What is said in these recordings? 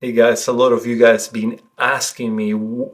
Hey guys, a lot of you guys been asking me,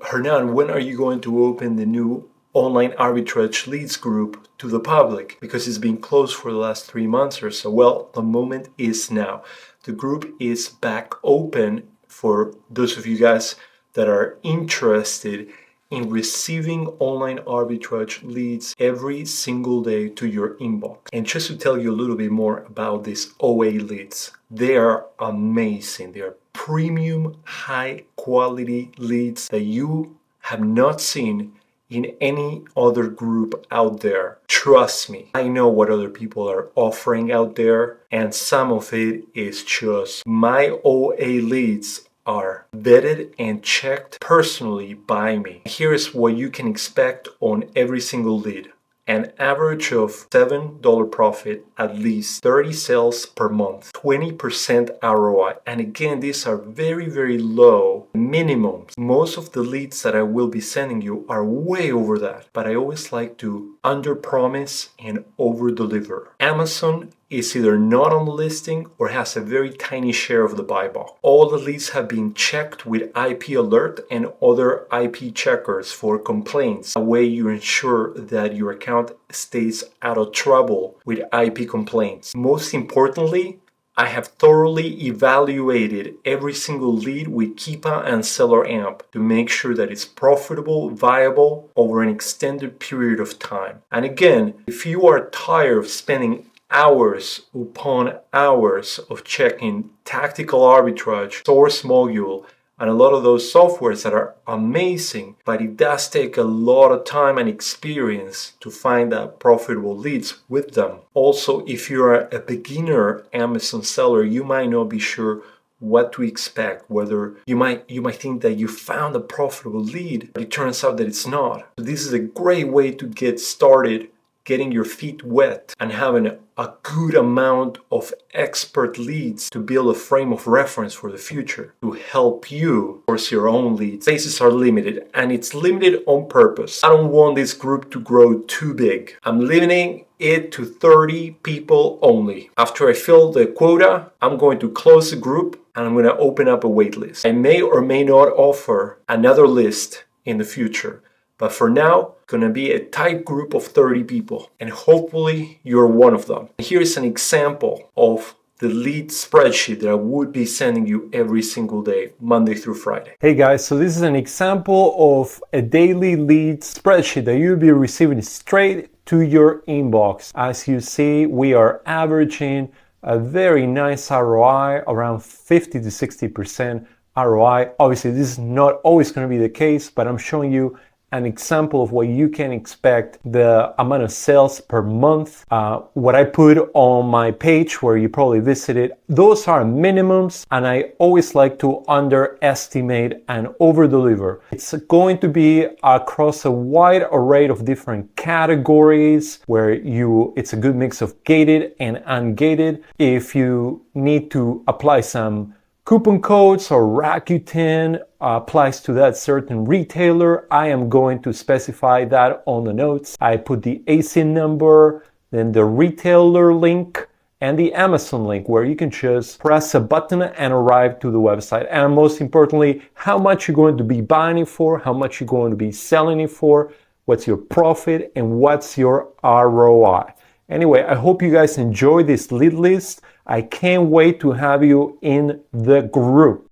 Hernan, when are you going to open the new Online Arbitrage Leads group to the public? Because it's been closed for the last 3 months or so. Well, the moment is now. The group is back open for those of you guys that are interested in receiving online arbitrage leads every single day to your inbox. And just to tell you a little bit more about these OA leads, they are amazing. They are premium, high quality leads that you have not seen in any other group out there. Trust me, I know what other people are offering out there, and some of it is just my OA leads are vetted and checked personally by me. Here's what you can expect on every single lead. An average of $7 profit, at least 30 sales per month, 20% ROI. And again, these are very, very low minimums. Most of the leads that I will be sending you are way over that, but I always like to under promise and over deliver. Amazon is either not on the listing or has a very tiny share of the buy box. All the leads have been checked with IP alert and other IP checkers for complaints. A way you ensure that your account stays out of trouble with IP complaints. Most importantly, I have thoroughly evaluated every single lead with Keepa and Seller Amp to make sure that it's profitable, viable over an extended period of time. And again, if you are tired of spending hours upon hours of checking tactical arbitrage, source module, and a lot of those softwares that are amazing, but it does take a lot of time and experience to find that profitable leads with them. Also, if you're a beginner Amazon seller, you might not be sure what to expect, whether you might think that you found a profitable lead, but it turns out that it's not. So this is a great way to get started, getting your feet wet and having a good amount of expert leads to build a frame of reference for the future to help you source your own leads. Spaces are limited, and it's limited on purpose. I don't want this group to grow too big. I'm limiting it to 30 people only. After I fill the quota, I'm going to close the group and I'm going to open up a wait list. I may or may not offer another list in the future. But for now, it's going to be a tight group of 30 people, and hopefully you're one of them. Here's an example of the lead spreadsheet that I would be sending you every single day, Monday through Friday. Hey guys, so this is an example of a daily lead spreadsheet that you'll be receiving straight to your inbox. As you see, we are averaging a very nice ROI, around 50 to 60% ROI. Obviously, this is not always going to be the case, but I'm showing you an example of what you can expect, the amount of sales per month. What I put on my page where you probably visited, those are minimums, and I always like to underestimate and over deliver. It's going to be across a wide array of different categories where it's a good mix of gated and ungated. If you need to apply some coupon codes or Rakuten applies to that certain retailer, I am going to specify that on the notes. I put the ASIN number, then the retailer link, and the Amazon link where you can just press a button and arrive to the website. And most importantly, how much you're going to be buying it for, how much you're going to be selling it for, what's your profit, and what's your ROI. Anyway, I hope you guys enjoy this lead list. I can't wait to have you in the group.